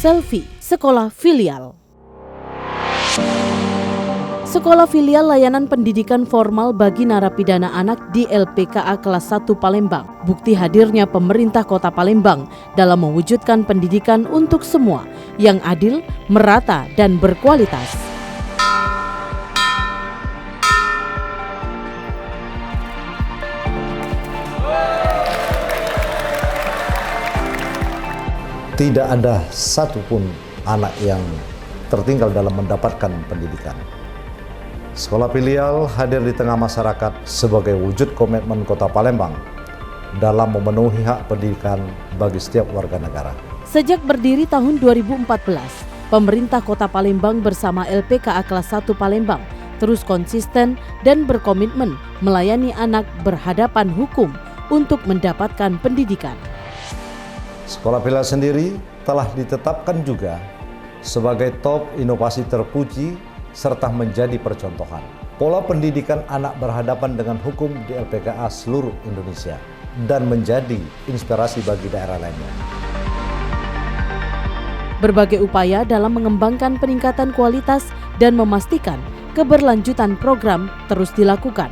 Selfie Sekolah Filial. Sekolah Filial Layanan Pendidikan Formal bagi Narapidana Anak di LPKA Kelas 1 Palembang. Bukti hadirnya pemerintah Kota Palembang dalam mewujudkan pendidikan untuk semua yang adil, merata, dan berkualitas. Tidak ada satupun anak yang tertinggal dalam mendapatkan pendidikan. Sekolah Filial hadir di tengah masyarakat sebagai wujud komitmen Kota Palembang dalam memenuhi hak pendidikan bagi setiap warga negara. Sejak berdiri tahun 2014, pemerintah Kota Palembang bersama LPKA Kelas 1 Palembang terus konsisten dan berkomitmen melayani anak berhadapan hukum untuk mendapatkan pendidikan. Sekolah Filial sendiri telah ditetapkan juga sebagai top inovasi terpuji serta menjadi percontohan pola pendidikan anak berhadapan dengan hukum di LPKA seluruh Indonesia dan menjadi inspirasi bagi daerah lainnya. Berbagai upaya dalam mengembangkan peningkatan kualitas dan memastikan keberlanjutan program terus dilakukan.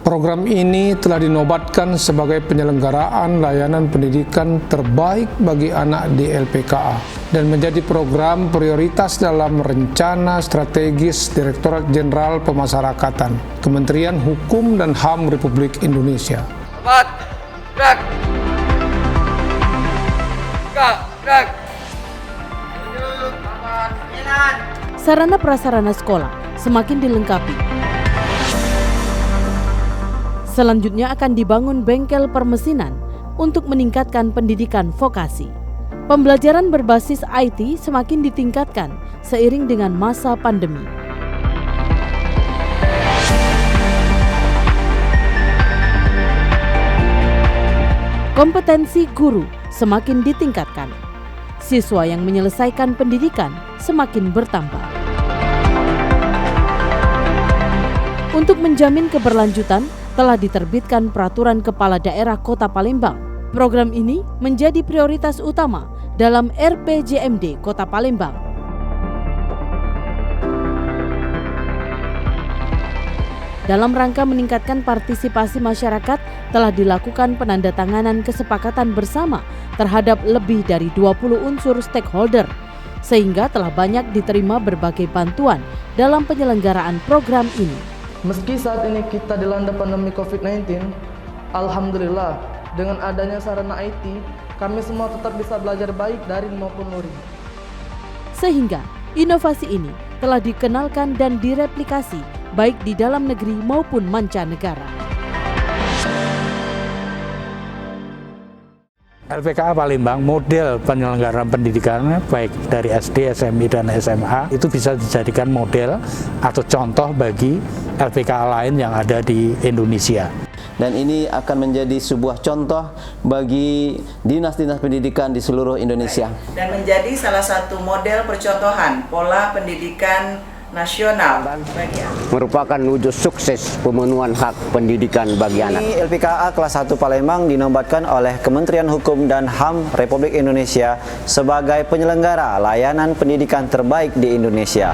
Program ini telah dinobatkan sebagai penyelenggaraan layanan pendidikan terbaik bagi anak di LPKA dan menjadi program prioritas dalam rencana strategis Direktorat Jenderal Pemasyarakatan, Kementerian Hukum dan HAM Republik Indonesia. Sarana prasarana sekolah semakin dilengkapi. Selanjutnya akan dibangun bengkel permesinan untuk meningkatkan pendidikan vokasi. Pembelajaran berbasis IT semakin ditingkatkan seiring dengan masa pandemi. Kompetensi guru semakin ditingkatkan. Siswa yang menyelesaikan pendidikan semakin bertambah. Untuk menjamin keberlanjutan, telah diterbitkan Peraturan Kepala Daerah Kota Palembang. Program ini menjadi prioritas utama dalam RPJMD Kota Palembang. Dalam rangka meningkatkan partisipasi masyarakat, telah dilakukan penandatanganan kesepakatan bersama terhadap lebih dari 20 unsur stakeholder, sehingga telah banyak diterima berbagai bantuan dalam penyelenggaraan program ini. Meski saat ini kita dilanda pandemi COVID-19, alhamdulillah dengan adanya sarana IT, kami semua tetap bisa belajar baik daring maupun luring. Sehingga inovasi ini telah dikenalkan dan direplikasi baik di dalam negeri maupun mancanegara. LPKA Palembang model penyelenggaraan pendidikannya baik dari SD, SMI, dan SMA itu bisa dijadikan model atau contoh bagi LPKA lain yang ada di Indonesia. Dan ini akan menjadi sebuah contoh bagi dinas-dinas pendidikan di seluruh Indonesia. Dan menjadi salah satu model percontohan pola pendidikan nasional bagi anak. Merupakan wujud sukses pemenuhan hak pendidikan bagi anak. LPKA Kelas 1 Palembang dinobatkan oleh Kementerian Hukum dan HAM Republik Indonesia sebagai penyelenggara layanan pendidikan terbaik di Indonesia.